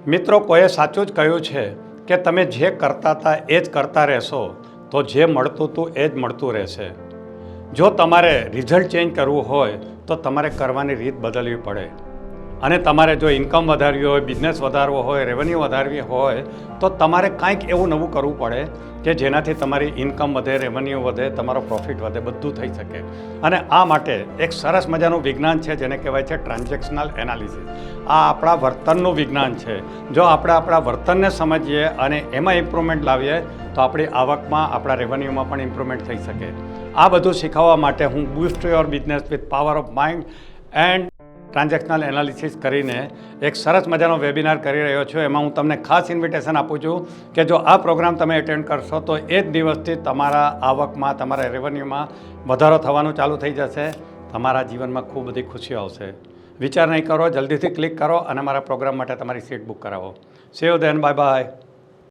મિત્રો, કોઈએ સાચું જ કહ્યું છે કે તમે જે કરતા હતા એ જ કરતા રહેશો તો જે મળતું હતું એ જ મળતું રહેશે. જો તમારે રિઝલ્ટ ચેન્જ કરવું હોય તો તમારે કરવાની રીત બદલવી પડે. અને તમારે જો ઇન્કમ વધારવી હોય, બિઝનેસ વધારવો હોય, રેવન્યુ વધારવી હોય તો તમારે કાંઈક એવું નવું કરવું પડે કે જેનાથી તમારી ઇન્કમ વધે, રેવન્યુ વધે, તમારો પ્રોફિટ વધે, બધું થઈ શકે. અને આ માટે એક સરસ મજાનું વિજ્ઞાન છે જેને કહેવાય છે ટ્રાન્ઝેક્શનલ એનાલિસિસ. આ આપણા વર્તનનું વિજ્ઞાન છે. જો આપણે આપણા વર્તનને સમજીએ અને એમાં ઇમ્પ્રુવમેન્ટ લાવીએ તો આપણી આવકમાં, આપણા રેવન્યુમાં પણ ઇમ્પ્રુવમેન્ટ થઈ શકે. આ બધું શીખવવા માટે હું boost your business with power of mind and transactional analysis કરીને એક સરસ મજાનો વેબિનાર કરી રહ્યો છું. એમાં હું તમને ખાસ ઇન્વિટેશન આપું છું કે જો આ પ્રોગ્રામ તમે એટેન્ડ કરશો તો એ જ દિવસથી તમારા આવકમાં, તમારા રેવન્યુમાં વધારો થવાનું ચાલુ થઈ જશે. તમારા જીવનમાં ખૂબ બધી ખુશીઓ આવશે. વિચાર નહીં કરો, જલ્દીથી ક્લિક કરો અને મારા પ્રોગ્રામ માટે તમારી સીટ બુક કરાવો. C you then, bye bye.